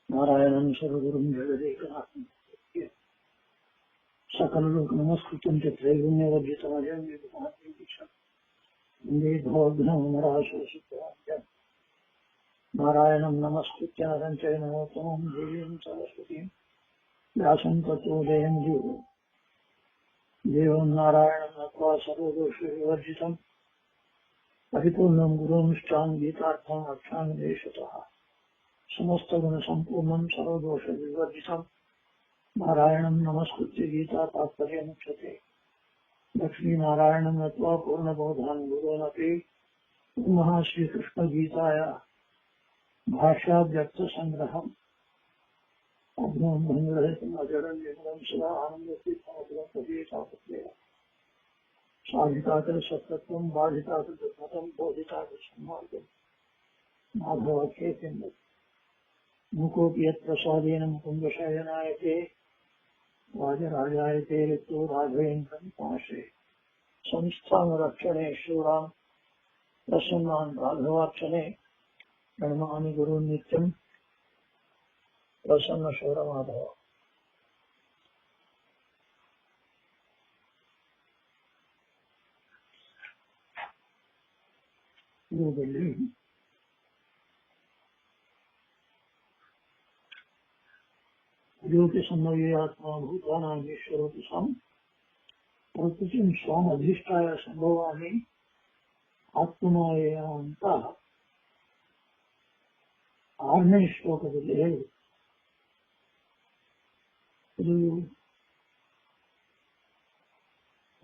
नारायणं सर्वगुरुं जगदेकनाथं सकललोक नमस्कृतं च त्रैगुण्यवर्जितमजं वन्दे भवघ्नमराशोषितवाक्यं नारायणं नमस्कृत्य नरं चैव नरोत्तमं देवीं सरस्वतीं व्यासं ततो जयन्ति देवं नारायणं नत्वा सर्वदोषविवर्जितं परिपूर्णं गुरुंश्चां गीतार्थं रक्षामि देशतः समस्तगुणसम्पूर्णं सर्वदोषविवर्जितं नारायणं नमस्कृत्य गीता तात्पर्यमुच्यते लक्ष्मीनारायणं नत्वा पूर्णबोधान् गुरोनपि पुनः श्रीकृष्णगीताया भाष्याव्यक्तसङ्ग्रहम् अभ्यं भङ्गरहितम् अजरं निर्मलं सदा आनन्दतीर्थमतुलपदीतापत्रेय साधिताकृतसत्तत्वं बाधिताकृतमतं बोधिताकृतसन्मार्गं माधवाख्येति मुकोऽपि यत्प्रसादेन मुकुन्दशयनायते राजराजायते रिक्तो राघवेन्द्रं पाशे संस्थानरक्षणे शूरां प्रसन्नान् राघवार्चने प्रणमामि गुरुन् नित्यं प्रसन्नशौरमाधव। ಯೋಗದಲ್ಲಿ ಯೋಗಿ ಸಮವ್ಯಾತ್ಮ ಭೂತಾನಾಗೀಶ್ವರೋಪಿ ಸಾಂ ಪ್ರಕೃತಿಂ ಸ್ವಾಂ ಅಧಿಷ್ಠಾಯ ಸಂಭವಾಮಿ ಆತ್ಮನಾಯ ಅಂತ 6ನೇ ಶ್ಲೋಕದಲ್ಲಿ ಹೇಳಿ ಇದು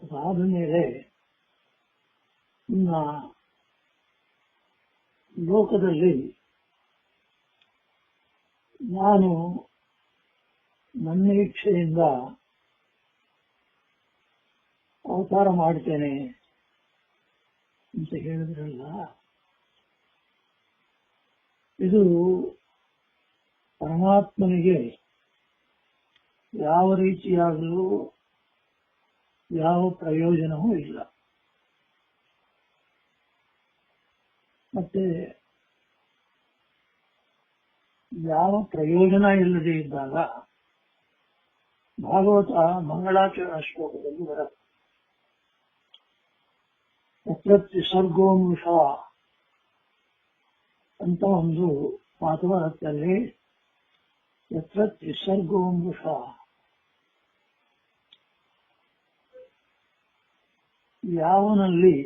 ಅದಾದ ಮೇಲೆ ಇನ್ನ ಲೋಕದಲ್ಲಿ ನಾನು ನನ್ನ ಇಚ್ಛೆಯಿಂದ ಅವತಾರ ಮಾಡ್ತೇನೆ ಅಂತ ಹೇಳಿದ್ರಲ್ಲ, ಇದು ಪರಮಾತ್ಮನಿಗೆ ಯಾವ ರೀತಿಯಾಗಲೂ ಯಾವ ಪ್ರಯೋಜನವೂ ಇಲ್ಲ. ಮತ್ತೆ ಯಾವ ಪ್ರಯೋಜನ ಇಲ್ಲದೆ ಇದ್ದಾಗ ಭಾಗವತ ಮಂಗಳಾಚರಣ ಶ್ಲೋಕದಲ್ಲಿ ಬರುತ್ತೆ, ಯತ್ಸರ್ಗೋಮೃಷ ಅಂತ ಒಂದು ಮಾತು ಬರುತ್ತಲ್ಲಿ. ಯತ್ಸರ್ಗೋಮೃಷ ಯಾವನಲ್ಲಿ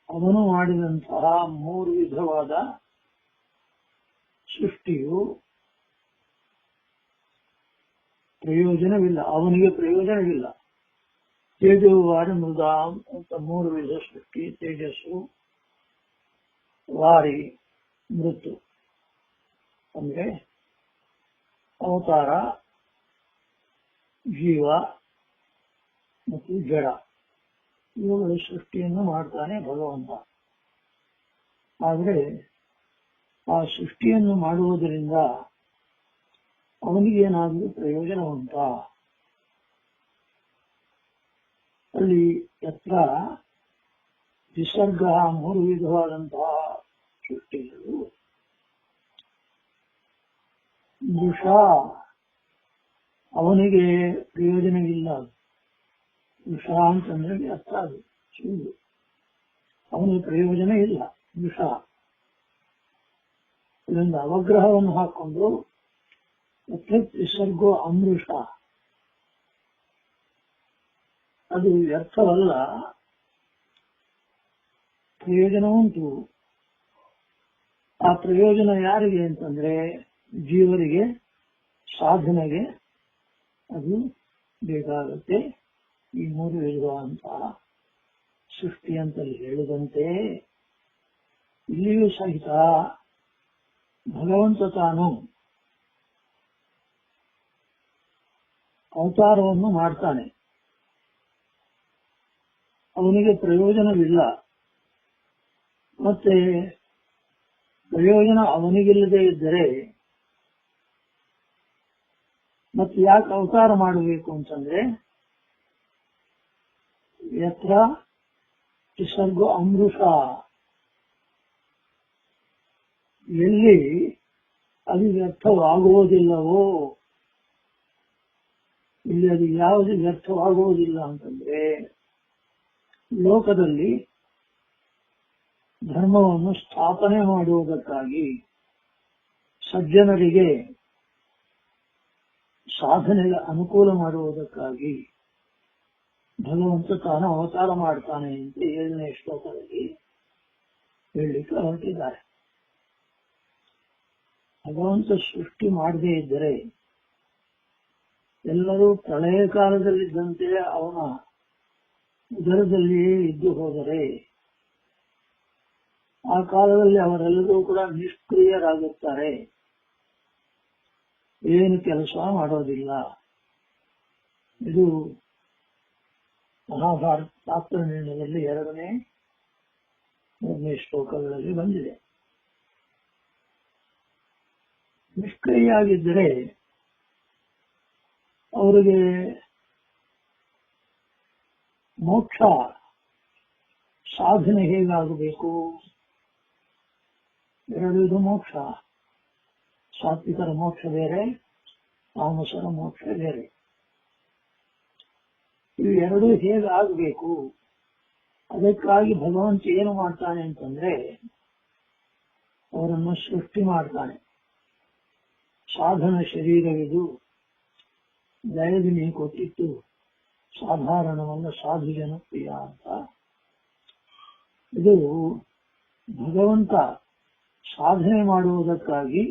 ಅವನು ಮಾಡಿದಂತಹ 3 ವಿಧವಾದ ಸೃಷ್ಟಿಯು ಪ್ರಯೋಜನವಿಲ್ಲ, ಅವನಿಗೆ ಪ್ರಯೋಜನವಿಲ್ಲ. ತೇಜೋವಾರಿ ಮೃದಾಂ ಅಂತ 3 ವಿಧ ಸೃಷ್ಟಿ, ತೇಜಸ್ಸು, ವಾರಿ, ಮೃತು ಅಂದ್ರೆ ಅವತಾರ, ಜೀವ ಮತ್ತು ಜಡ, ಇವುಗಳ ಸೃಷ್ಟಿಯನ್ನು ಮಾಡ್ತಾನೆ ಭಗವಂತ. ಆದರೆ ಆ ಸೃಷ್ಟಿಯನ್ನು ಮಾಡುವುದರಿಂದ ಅವನಿಗೇನಾದರೂ ಪ್ರಯೋಜನ ಉಂಟಾ? ಅಲ್ಲಿ ಯತ್ರ ವಿಸರ್ಗ 3 ವಿಧವಾದಂತಹ ಸೃಷ್ಟಿಗಳು, ಮೃಷ ಅವನಿಗೆ ಪ್ರಯೋಜನವಿಲ್ಲ. ಮೃಷ ಅಂತಂದ್ರೆ ಅರ್ಥ ಅದು ಸುಳ್ಳು, ಅವನಿಗೆ ಪ್ರಯೋಜನ ಇಲ್ಲ ಮೃಷ. ಇದೊಂದು ಅವಗ್ರಹವನ್ನು ಹಾಕೊಂಡು ವಿಸರ್ಗೋ ಅಮೃಷ, ಅದು ವ್ಯರ್ಥವಲ್ಲ, ಪ್ರಯೋಜನ ಉಂಟು. ಆ ಪ್ರಯೋಜನ ಯಾರಿಗೆ ಅಂತಂದ್ರೆ ಜೀವರಿಗೆ, ಸಾಧನೆಗೆ ಅದು ಬೇಕಾಗುತ್ತೆ. ಈ 3 ವಿಧವಾದಂತಹ ಸೃಷ್ಟಿ ಅಂತಲ್ಲಿ ಹೇಳಿದಂತೆ ಇಲ್ಲಿಯೂ ಸಹಿತ ಭಗವಂತ ತಾನು ಅವತಾರವನ್ನು ಮಾಡ್ತಾನೆ, ಅವನಿಗೆ ಪ್ರಯೋಜನವಿಲ್ಲ. ಮತ್ತೆ ಪ್ರಯೋಜನ ಅವನಿಗಿಲ್ಲದೆ ಇದ್ದರೆ ಮತ್ತೆ ಯಾಕೆ ಅವತಾರ ಮಾಡಬೇಕು ಅಂತಂದ್ರೆ, ಯತ್ರ ವಿಸರ್ಗೋ ಅಮೃಷ ಎಲ್ಲಿ ಅದು ವ್ಯರ್ಥವಾಗುವುದಿಲ್ಲವೋ, ಇಲ್ಲಿ ಅದು ಯಾವುದು ವ್ಯರ್ಥವಾಗುವುದಿಲ್ಲ ಅಂತಂದ್ರೆ ಲೋಕದಲ್ಲಿ ಧರ್ಮವನ್ನು ಸ್ಥಾಪನೆ ಮಾಡುವುದಕ್ಕಾಗಿ ಸಜ್ಜನರಿಗೆ ಸಾಧನೆಗೆ ಅನುಕೂಲ ಮಾಡುವುದಕ್ಕಾಗಿ ಭಗವಂತ ತಾನು ಅವತಾರ ಮಾಡ್ತಾನೆ ಅಂತ 7ನೇ ಶ್ಲೋಕದಲ್ಲಿ ಹೇಳಲಿಕ್ಕೆ ಹೊರಟಿದ್ದಾರೆ. ಭಗವಂತ ಸೃಷ್ಟಿ ಮಾಡದೇ ಇದ್ದರೆ ಎಲ್ಲರೂ ಪ್ರಳಯ ಕಾಲದಲ್ಲಿದ್ದಂತೆ ಅವನ ಉದರದಲ್ಲಿಯೇ ಇದ್ದು ಹೋದರೆ ಆ ಕಾಲದಲ್ಲಿ ಅವರೆಲ್ಲರೂ ಕೂಡ ನಿಷ್ಕ್ರಿಯರಾಗುತ್ತಾರೆ, ಏನು ಕೆಲಸ ಮಾಡೋದಿಲ್ಲ. ಇದು ಮಹಾಭಾರತ ಶಾಸ್ತ್ರ ನಿರ್ಣಯದಲ್ಲಿ 2ನೇ 3ನೇ ಶ್ಲೋಕಗಳಲ್ಲಿ ಬಂದಿದೆ. ನಿಷ್ಕ್ರಿಯಾಗಿದ್ದರೆ ಅವರಿಗೆ ಮೋಕ್ಷ ಸಾಧನೆ ಹೇಗಾಗಬೇಕು? 2 ಇದು ಮೋಕ್ಷ. ಸಾತ್ವಿಕರ ಮೋಕ್ಷ ಬೇರೆ, ತಾಮಸರ ಮೋಕ್ಷ ಬೇರೆ. ಇವು 2 ಹೇಗಾಗಬೇಕು? ಅದಕ್ಕಾಗಿ ಭಗವಂತ ಏನು ಮಾಡ್ತಾನೆ ಅಂತಂದ್ರೆ ಅವರನ್ನು ಸೃಷ್ಟಿ ಮಾಡ್ತಾನೆ. ಸಾಧನ ಶರೀರವಿದು, ದಯವಿನಿ ಕೊಟ್ಟಿತ್ತು, ಸಾಧಾರಣವಲ್ಲ ಸಾಧು ಜನಪ್ರಿಯ ಅಂತ. ಇದು ಭಗವಂತ ಸಾಧನೆ ಮಾಡುವುದಕ್ಕಾಗಿ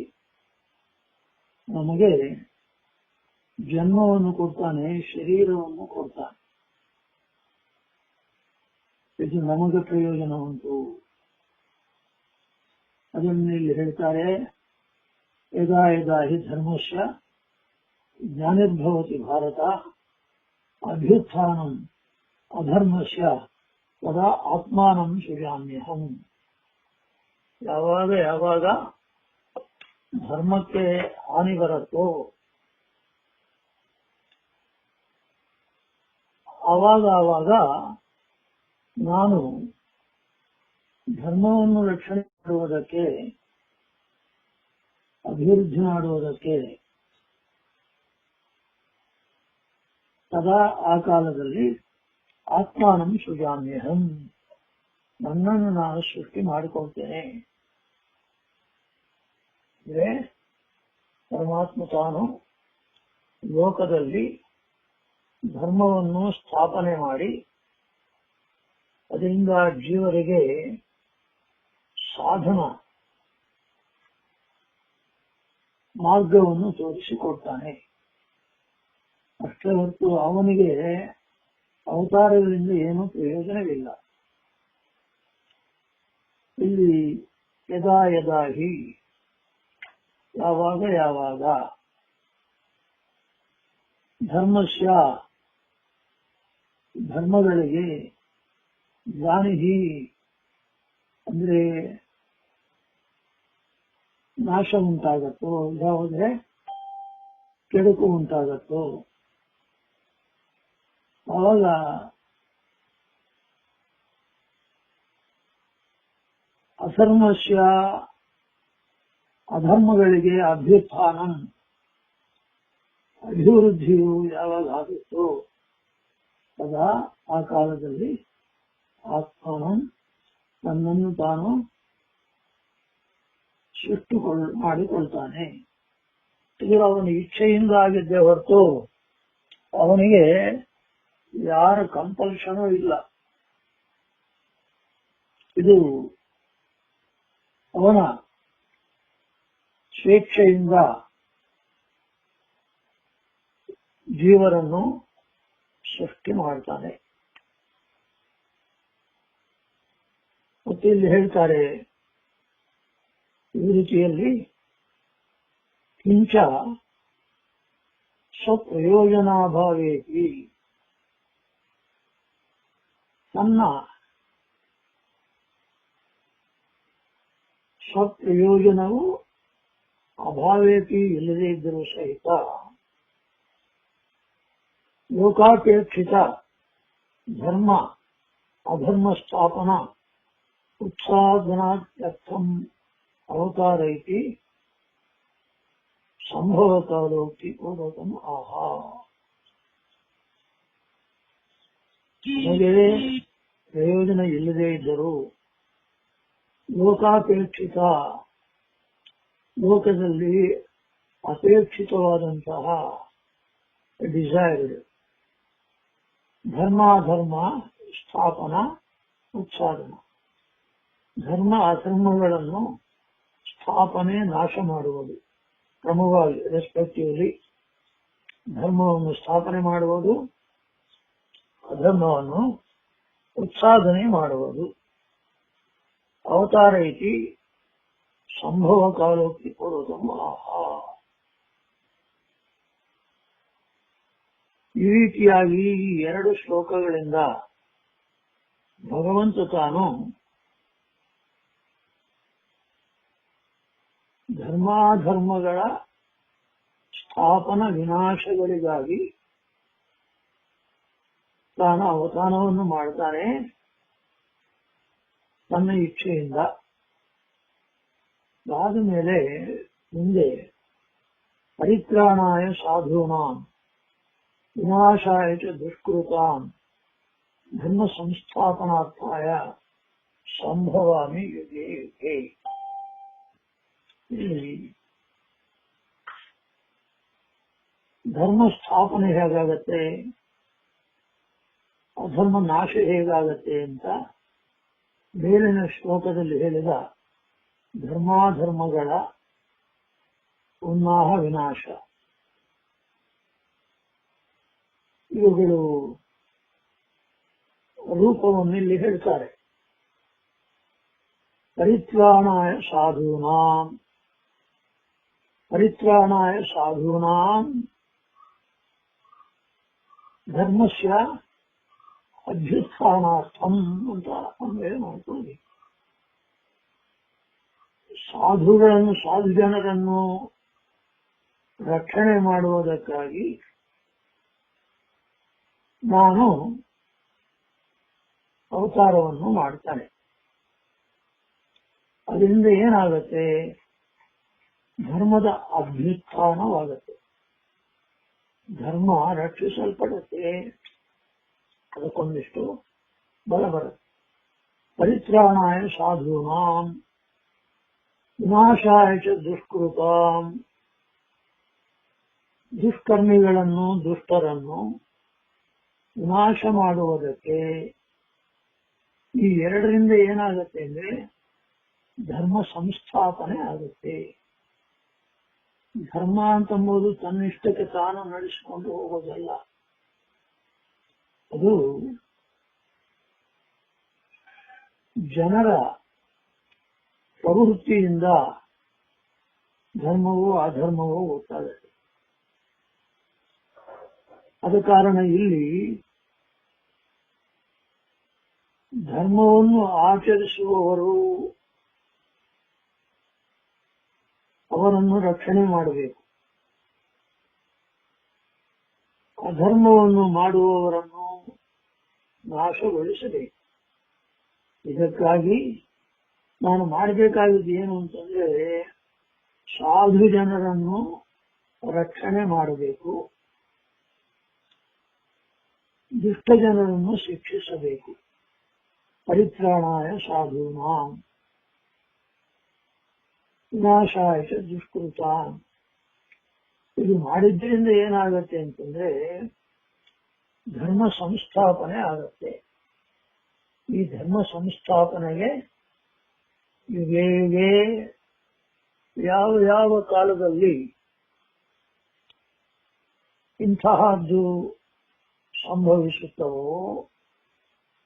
ನಮಗೆ ಜನ್ಮವನ್ನು ಕೊಡ್ತಾನೆ, ಶರೀರವನ್ನು ಕೊಡ್ತಾನೆ. ಇದು ನಮಗೆ ಪ್ರಯೋಜನ ಉಂಟು. ಅದನ್ನು ಇಲ್ಲಿ ಹೇಳ್ತಾರೆ, ಯದಾ ಯದಾ ಹಿ ಧರ್ಮಸ್ಯ ಜ್ಞಾನಿರ್ಭವತಿ ಭಾರತ ಅಭ್ಯುತ್ಥಾನಂ ಅಧರ್ಮಸ್ಯ ತದಾ ಆತ್ಮಾನಂ ಸೃಜಾಮ್ಯಹಂ. ಯಾವಾಗ ಯಾವಾಗ ಧರ್ಮಕ್ಕೆ ಹಾನಿ ಬರುತ್ತೋ ಆವಾಗ ನಾನು ಧರ್ಮವನ್ನು ರಕ್ಷಣೆ ಮಾಡುವುದಕ್ಕೆ, ಅಭಿವೃದ್ಧಿ ಮಾಡುವುದಕ್ಕೆ ಸದಾ ಆ ಕಾಲದಲ್ಲಿ ಆತ್ಮಾನಂ ಸೃಜಾಮ್ಯಹಂ, ನನ್ನನ್ನು ನಾನು ಸೃಷ್ಟಿ ಮಾಡಿಕೊಳ್ತೇನೆ. ಅಂದ್ರೆ ಪರಮಾತ್ಮ ತಾನು ಲೋಕದಲ್ಲಿ ಧರ್ಮವನ್ನು ಸ್ಥಾಪನೆ ಮಾಡಿ ಅದರಿಂದ ಜೀವರಿಗೆ ಸಾಧನ ಮಾರ್ಗವನ್ನು ತೋರಿಸಿಕೊಡ್ತಾನೆ. ಅಷ್ಟೇ ಹೊರತು ಅವನಿಗೆ ಅವತಾರಗಳಿಂದ ಏನೂ ಪ್ರಯೋಜನವಿಲ್ಲ. ಇಲ್ಲಿ ಯದಾ ಯದಾ ಹಿ, ಯಾವಾಗ ಯಾವಾಗ, ಧರ್ಮಸ್ಯ ಧರ್ಮಗಳಿಗೆ, ಜ್ಞಾನಿಹಿ ಅಂದ್ರೆ ನಾಶ ಉಂಟಾಗತ್ತೋ, ಇದಾದ್ರೆ ಕೆಡುಕು ಉಂಟಾಗತ್ತೋ, ಆವಾಗ ಅಧರ್ಮಸ್ಯ ಅಧರ್ಮಗಳಿಗೆ ಅಭ್ಯುತ್ಥಾನಂ ಅಭಿವೃದ್ಧಿಯು ಯಾವಾಗ ಆಗುತ್ತೋ ಸದಾ ಆ ಕಾಲದಲ್ಲಿ ಆತ್ಮನು ತನ್ನನ್ನು ತಾನು ಸೃಷ್ಟಿ ಮಾಡಿಕೊಳ್ತಾನೆ. ಇದು ಅವನ ಇಚ್ಛೆಯಿಂದ ಆಗಿದ್ದೇ ಹೊರತು ಅವನಿಗೆ ಯಾರ ಕಂಪಲ್ಷನೂ ಇಲ್ಲ. ಇದು ಅವನ ಸ್ವೇಚ್ಛೆಯಿಂದ ಜೀವರನ್ನು ಸೃಷ್ಟಿ ಮಾಡ್ತಾನೆ. ಮತ್ತೆ ಇಲ್ಲಿ ಹೇಳ್ತಾರೆ ಈ ರೀತಿಯಲ್ಲಿ ಕಿಂಚ ಸ್ವಪ್ರಯೋಜನಾಭಾವೇಪಿ, ತನ್ನ ಸ್ವಪ್ರಯೋಜನವು ಅಭಾವೇಪಿ ಇಲ್ಲದೇ ಇದ್ದರೂ ಸಹಿತ ಲೋಕಾಪೇಕ್ಷಿತ ಧರ್ಮ ಅಧರ್ಮ ಸ್ಥಾಪನಾ ಉತ್ಸಾಹನಾರ್ಥಂ ಅವತಾರ ಇತಿ ಸಂಭವ ಕಾಲೋಕ್ತಿ ಪೂರ್ವಕಂ ಆಹಾ. ನಮಗೆ ಪ್ರಯೋಜನ ಇಲ್ಲದೇ ಇದ್ದರೂ ಲೋಕಾಪೇಕ್ಷಿತ, ಲೋಕದಲ್ಲಿ ಅಪೇಕ್ಷಿತವಾದಂತಹ ಡಿಸೈರ್ಡ್ ಧರ್ಮಾಧರ್ಮ ಸ್ಥಾಪನ ಉತ್ಸಾದನ, ಧರ್ಮ ಅಧರ್ಮಗಳನ್ನು ಸ್ಥಾಪನೆ ನಾಶ ಮಾಡುವುದು ಕ್ರಮವಾಗಿ ರೆಸ್ಪೆಕ್ಟಿವ್ಲಿ, ಧರ್ಮವನ್ನು ಸ್ಥಾಪನೆ ಮಾಡುವುದು, ಅಧರ್ಮವನ್ನು ಉತ್ಸಾದನೆ ಮಾಡುವುದು. ಅವತಾರ ಇತಿ ಸಂಭವ ಕಾಲೋಕ್ತಿ ಪೂರ್ವಕಂ ಆಹಾ. ಈ ರೀತಿಯಾಗಿ ಈ ಎರಡು ಶ್ಲೋಕಗಳಿಂದ ಭಗವಂತ ತಾನು ಧರ್ಮಾಧರ್ಮಗಳ ಸ್ಥಾಪನ ವಿನಾಶಗಳಿಗಾಗಿ ತಾನು ಅವತಾರವನ್ನು ಮಾಡ್ತಾನೆ ತನ್ನ ಇಚ್ಛೆಯಿಂದ. ಅದಾದ ಮೇಲೆ ಮುಂದೆ ಪರಿತ್ರಾಣಾಯ ಸಾಧೂನಾಂ ವಿನಾಶಾಯ ಚ ದುಷ್ಕೃತಾಂ ಧರ್ಮ ಸಂಸ್ಥಾಪನಾರ್ಥಾಯ ಸಂಭವಾಮಿ ಯುಗೆ ಯುಗೆ. ಧರ್ಮ ಸ್ಥಾಪನೆ ಹೇಗಾಗತ್ತೆ, ಅಧರ್ಮ ನಾಶ ಹೇಗಾಗತ್ತೆ ಅಂತ ಮೇಲಿನ ಶ್ಲೋಕದಲ್ಲಿ ಹೇಳಿದ ಧರ್ಮಾಧರ್ಮಗಳ ಉನ್ನಾಹ ವಿನಾಶ, ಇವುಗಳು ರೂಪವನ್ನು ಇಲ್ಲಿ ಹೇಳ್ತಾರೆ. ಪರಿತ್ರಾಣಾಯ ಸಾಧೂನಾಂ, ಪರಿತ್ರಾಣಾಯ ಸಾಧೂನಾಂ ಧರ್ಮಸ್ಯ ಅಭ್ಯುತ್ಥಾನಾರ್ಥಂ ಅಂತ ಅನ್ವಯ ಮಾಡ್ಕೊಳ್ಳಿ. ಸಾಧುಗಳನ್ನು, ಸಾಧು ಜನರನ್ನು ರಕ್ಷಣೆ ಮಾಡುವುದಕ್ಕಾಗಿ ನಾನು ಅವತಾರವನ್ನು ಮಾಡ್ತಾನೆ. ಅದರಿಂದ ಏನಾಗುತ್ತೆ, ಧರ್ಮದ ಅಭ್ಯುತ್ಥಾನವಾಗುತ್ತೆ, ಧರ್ಮ ರಕ್ಷಿಸಲ್ಪಡುತ್ತೆ, ಅದಕ್ಕೊಂದಿಷ್ಟು ಬಲ ಬರುತ್ತೆ. ಪರಿತ್ರಾಣಾಯ ಸಾಧೂನಾಂ ವಿನಾಶಾಯ ಚ ದುಷ್ಕೃತಾಂ, ದುಷ್ಕರ್ಮಿಗಳನ್ನು, ದುಷ್ಟರನ್ನು ವಿನಾಶ ಮಾಡುವುದಕ್ಕೆ. ಈ ಎರಡರಿಂದ ಏನಾಗುತ್ತೆ ಅಂದ್ರೆ ಧರ್ಮ ಸಂಸ್ಥಾಪನೆ ಆಗುತ್ತೆ. ಧರ್ಮ ಅಂತಂಬುದು ತನ್ನಿಷ್ಟಕ್ಕೆ ತಾನು ನಡೆಸಿಕೊಂಡು ಹೋಗೋದಲ್ಲ, ಅದು ಜನರ ಪ್ರವೃತ್ತಿಯಿಂದ ಧರ್ಮವೋ ಅಧರ್ಮವೋ ಗೊತ್ತಾಗುತ್ತೆ. ಆದ ಕಾರಣ ಇಲ್ಲಿ ಧರ್ಮವನ್ನು ಆಚರಿಸುವವರು ಅವರನ್ನು ರಕ್ಷಣೆ ಮಾಡಬೇಕು, ಅಧರ್ಮವನ್ನು ಮಾಡುವವರನ್ನು ನಾಶಗೊಳಿಸಬೇಕು. ಇದಕ್ಕಾಗಿ ನಾನು ಮಾಡಬೇಕಾಗಿದ್ದು ಏನು ಅಂತಂದ್ರೆ ಸಾಧು ಜನರನ್ನು ರಕ್ಷಣೆ ಮಾಡಬೇಕು, ದುಷ್ಟ ಜನರನ್ನು ಶಿಕ್ಷಿಸಬೇಕು. ಪರಿತ್ರಾಣಾಯ ಸಾಧೂನಾಂ ವಿನಾಶಾಯ ಚ ದುಷ್ಕೃತಾಂ. ಇದು ಮಾಡಿದ್ರಿಂದ ಏನಾಗತ್ತೆ ಅಂತಂದ್ರೆ ಧರ್ಮ ಸಂಸ್ಥಾಪನೆ ಆಗತ್ತೆ. ಈ ಧರ್ಮ ಸಂಸ್ಥಾಪನೆಗೆ ಯುಗೇ ಯುಗೇ ಯಾವ ಯಾವ ಕಾಲದಲ್ಲಿ ಇಂತಹದ್ದು ಸಂಭವಿಸುತ್ತವೋ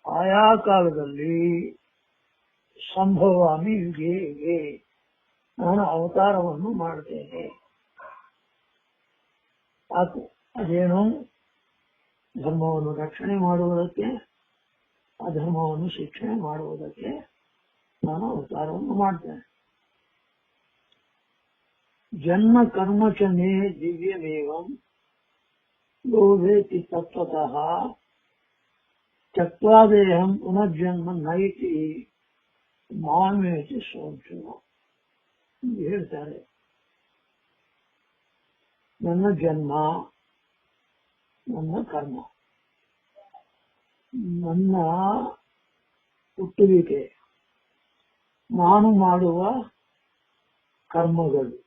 ಆಯಾ ಕಾಲದಲ್ಲಿ ಸಂಭವಾಮಿ ಯುಗೇ ಯುಗೇ ನಾನು ಅವತಾರವನ್ನು ಮಾಡ್ತೇನೆ. ಅದೇನು ಧರ್ಮವನ್ನು ರಕ್ಷಣೆ ಮಾಡುವುದಕ್ಕೆ, ಅಧರ್ಮವನ್ನು ಶಿಕ್ಷಣೆ ಮಾಡುವುದಕ್ಕೆ ನಾನು ಅವತಾರವನ್ನು ಮಾಡ್ತೇನೆ. ಜನ್ಮ ಕರ್ಮ ಚ ಮೇ ದಿವ್ಯಮೇವಂ ಯೋವೇತಿ ತತ್ವತಃ ತ್ಯಕ್ತ್ವಾ ದೇಹಂ ಪುನರ್ಜನ್ಮ ನೈತಿ ಮಾಮೇತಿ ಸೋರ್ಜುನ. ಎಂದು ಹೇಳ್ತಾರೆ. ನನ್ನ ಜನ್ಮ, ನನ್ನ ಕರ್ಮ, ನನ್ನ ಹುಟ್ಟುವಿಕೆ, ನಾನು ಮಾಡುವ ಕರ್ಮಗಳು,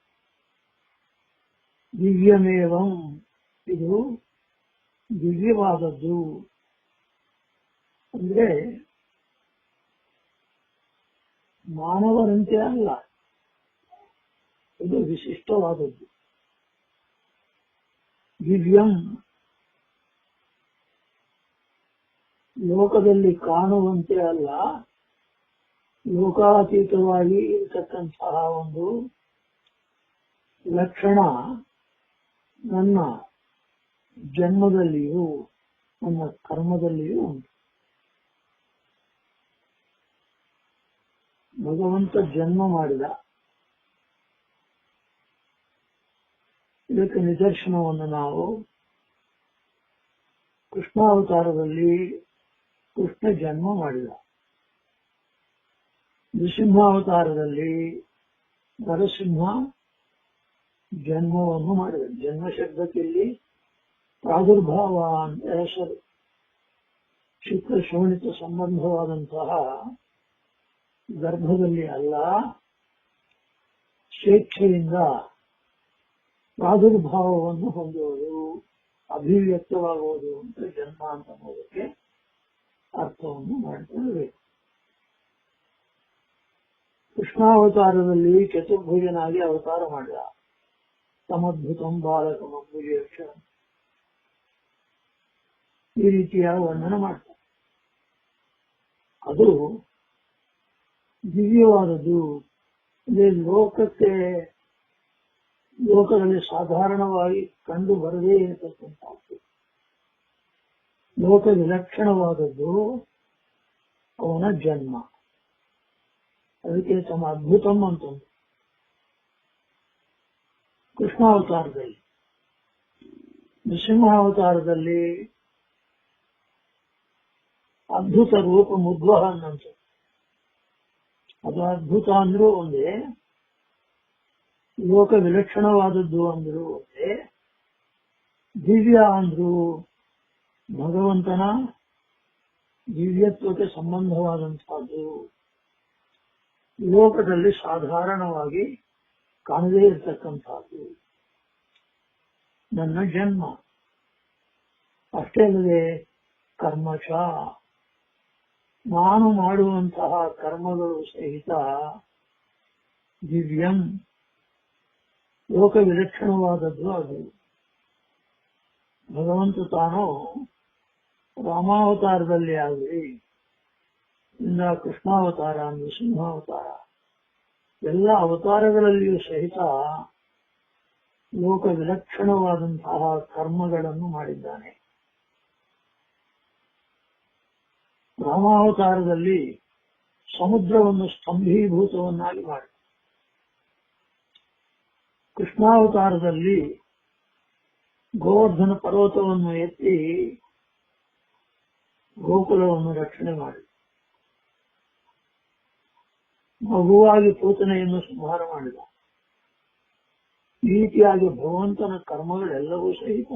ದಿವ್ಯಮೇವಂ, ಇದು ದಿವ್ಯವಾದದ್ದು. ಅಂದ್ರೆ ಮಾನವರಂತೆ ಅಲ್ಲ, ಇದು ವಿಶಿಷ್ಟವಾದದ್ದು. ದಿವ್ಯಂ, ಲೋಕದಲ್ಲಿ ಕಾಣುವಂತೆ ಅಲ್ಲ, ಲೋಕಾತೀತವಾಗಿ ಇರತಕ್ಕಂತಹ ಒಂದು ಲಕ್ಷಣ ನನ್ನ ಜನ್ಮದಲ್ಲಿಯೂ ನನ್ನ ಕರ್ಮದಲ್ಲಿಯೂ ಉಂಟು. ಭಗವಂತ ಜನ್ಮ ಮಾಡಿದ, ಇದಕ್ಕೆ ನಿದರ್ಶನವನ್ನು ನಾವು ಕೃಷ್ಣಾವತಾರದಲ್ಲಿ ಕೃಷ್ಣ ಜನ್ಮ ಮಾಡಿದ, ನೃಸಿಂಹಾವತಾರದಲ್ಲಿ ನರಸಿಂಹ ಜನ್ಮವನ್ನು ಮಾಡಿದ. ಜನ್ಮ ಶಬ್ದಕ್ಕಿಲ್ಲಿ ಪ್ರಾದುರ್ಭಾವ ಅಂತ ಹೆಸರು. ಶುಕ್ರ ಶೋಣಿತ ಸಂಬಂಧವಾದಂತಹ ಗರ್ಭದಲ್ಲಿ ಅಲ್ಲ, ಸ್ವೇಚ್ಛೆಯಿಂದ ಪ್ರಾದುರ್ಭಾವವನ್ನು ಹೊಂದುವುದು, ಅಭಿವ್ಯಕ್ತವಾಗುವುದು ಅಂತ ಜನ್ಮ ಅಂತ ಅನ್ನೋದಕ್ಕೆ ಅರ್ಥವನ್ನು ಮಾಡಿಕೊಳ್ಳಬೇಕು. ಕೃಷ್ಣಾವತಾರದಲ್ಲಿ ಚತುರ್ಭುಜನಾಗಿ ಅವತಾರ ಮಾಡಿದ. ಸಮದ್ಭುತಂ ಬಾಲಕಮಂಬುಜೇಕ್ಷ, ಈ ರೀತಿಯ ವರ್ಣನೆ ಮಾಡ್ತಾರೆ. ಅದು ದಿವ್ಯವಾದದ್ದು. ಲೋಕದಲ್ಲಿ ಸಾಧಾರಣವಾಗಿ ಕಂಡು ಬರದೇ ಇರತಕ್ಕಂಥದ್ದು, ಲೋಕ ವಿಲಕ್ಷಣವಾದದ್ದು ಅವನ ಜನ್ಮ. ಅದಕ್ಕೆ ತಮ್ಮ ಅದ್ಭುತಂ ಅಂತಂದು ಕೃಷ್ಣಾವತಾರದಲ್ಲಿ. ನೃಸಿಂಹಾವತಾರದಲ್ಲಿ ಅದ್ಭುತ ರೂಪ ಮುದ್ವಹನ್ ಅಂತ. ಅದು ಅದ್ಭುತ ಅಂದ್ರೂ ಒಂದೇ, ಲೋಕ ವಿಲಕ್ಷಣವಾದದ್ದು ಅಂದ್ರೂ ಒಂದೇ, ದಿವ್ಯ ಅಂದ್ರೂ ಭಗವಂತನ ದಿವ್ಯತ್ವಕ್ಕೆ ಸಂಬಂಧವಾದಂತಹದ್ದು, ಲೋಕದಲ್ಲಿ ಸಾಧಾರಣವಾಗಿ ಕಾಣದೇ ಇರತಕ್ಕಂಥದ್ದು ನನ್ನ ಜನ್ಮ. ಅಷ್ಟೇ ಅಲ್ಲದೆ ಕರ್ಮಶ, ನಾನು ಮಾಡುವಂತಹ ಕರ್ಮಗಳು ಸಹಿತ ದಿವ್ಯಂ, ಲೋಕ ವಿಲಕ್ಷಣವಾದದ್ದು. ಅದು ಭಗವಂತ ತಾನು ರಾಮಾವತಾರದಲ್ಲಿ ಆಗಲಿ, ಇಂದ ಕೃಷ್ಣಾವತಾರ, ನೃಸಿಂಹಾವತಾರ, ಎಲ್ಲ ಅವತಾರಗಳಲ್ಲಿಯೂ ಸಹಿತ ಲೋಕ ವಿಲಕ್ಷಣವಾದಂತಹ ಕರ್ಮಗಳನ್ನು ಮಾಡಿದ್ದಾನೆ. ರಾಮಾವತಾರದಲ್ಲಿ ಸಮುದ್ರವನ್ನು ಸ್ತಂಭೀಭೂತವನ್ನಾಗಿ ಮಾಡಿ, ಕೃಷ್ಣಾವತಾರದಲ್ಲಿ ಗೋವರ್ಧನ ಪರ್ವತವನ್ನು ಎತ್ತಿ ಗೋಕುಲವನ್ನು ರಕ್ಷಣೆ ಮಾಡಿ, ಮಗುವಾಗಿ ಪೂತನೆಯನ್ನು ಸಂಹಾರ ಮಾಡಿದ. ಈ ರೀತಿಯಾಗಿ ಭಗವಂತನ ಕರ್ಮಗಳೆಲ್ಲವೂ ಸಹಿತ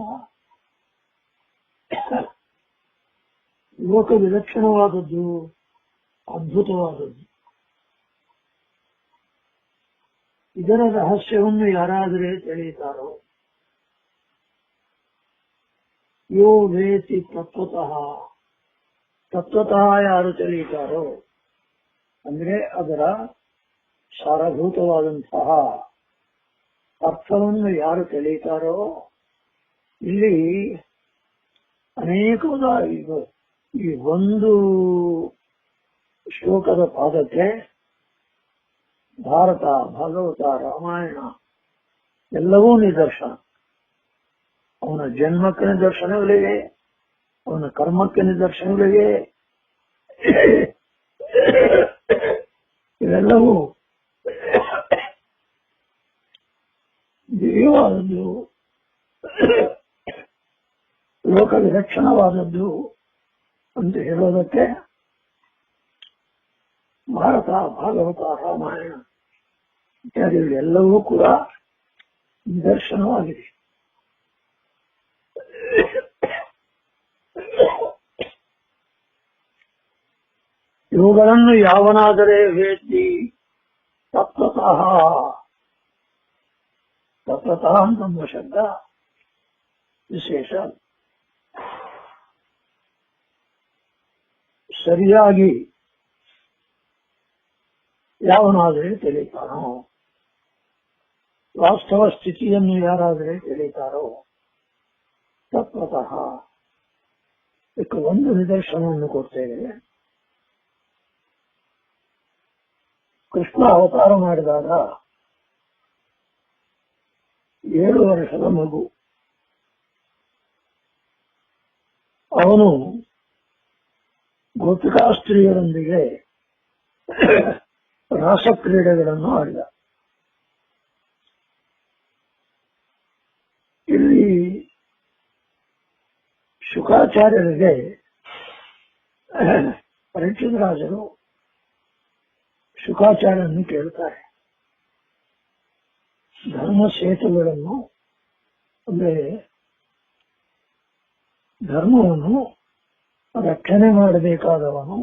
ಲೋಕ ವಿಲಕ್ಷಣವಾದದ್ದು, ಅದ್ಭುತವಾದದ್ದು. ಇದರ ರಹಸ್ಯವನ್ನು ಯಾರಾದರೆ ತಿಳಿಯುತ್ತಾರೋ, ಯೋ ವೇತಿ ತತ್ವತಃ, ತತ್ವತಃ ಯಾರು ತಿಳಿಯುತ್ತಾರೋ ಅಂದ್ರೆ ಅದರ ಸಾರಭೂತವಾದಂತಹ ಅರ್ಥವನ್ನು ಯಾರು ತಿಳಿಯುತ್ತಾರೋ, ಇಲ್ಲಿ ಅನೇಕ ಈ ಒಂದು ಶ್ಲೋಕದ ಪಾದಕ್ಕೆ ಭಾರತ, ಭಾಗವತ, ರಾಮಾಯಣ ಎಲ್ಲವೂ ನಿದರ್ಶನ. ಅವನ ಜನ್ಮಕ್ಕೆ ನಿದರ್ಶನಗಳಿವೆ, ಅವನ ಕರ್ಮಕ್ಕೆ ನಿದರ್ಶನಗಳಿವೆ. ಇವೆಲ್ಲವೂ ದಿವ್ಯವಾದದ್ದು, ಲೋಕ ವಿಲಕ್ಷಣವಾದದ್ದು ಅಂತ ಹೇಳೋದಕ್ಕೆ ಭಾರತ, ಭಾಗವತ, ರಾಮಾಯಣ ಇತ್ಯಾದಿಗಳೆಲ್ಲವೂ ಕೂಡ ನಿದರ್ಶನವಾಗಿದೆ. ಇವುಗಳನ್ನು ಯಾವನಾದರೆ ವೇದಿ ತತ್ವತಃ, ತತ್ವತಃ ಅಂತಂಬ ಶಬ್ದ ವಿಶೇಷ. ಸರಿಯಾಗಿ ಯಾವನಾದರೆ ತಿಳಿತಾನೋ, ವಾಸ್ತವ ಸ್ಥಿತಿಯನ್ನು ಯಾರಾದರೆ ತಿಳಿತಾರೋ ತತ್ವತಃ. ಇದಕ್ಕೆ ಒಂದು ನಿದರ್ಶನವನ್ನು ಕೊಡ್ತೇವೆ. ಕೃಷ್ಣ ಅವತಾರ ಮಾಡಿದಾಗ 7 ವರ್ಷದ ಮಗು. ಅವನು ಗೋಪಿಕಾ ಸ್ತ್ರೀಯರೊಂದಿಗೆ ರಾಸಕ್ರೀಡೆಗಳನ್ನು ಆಡಿದ. ಇಲ್ಲಿ ಶುಕಾಚಾರ್ಯರಿಗೆ ಪರೀಕ್ಷಿತ ರಾಜರು ಶುಕಾಚಾರ್ಯರನ್ನು ಕೇಳ್ತಾರೆ, ಧರ್ಮ ಸೇತುಗಳನ್ನು ಅಂದ್ರೆ ಧರ್ಮವನ್ನು ರಕ್ಷಣೆ ಮಾಡಬೇಕಾದವನು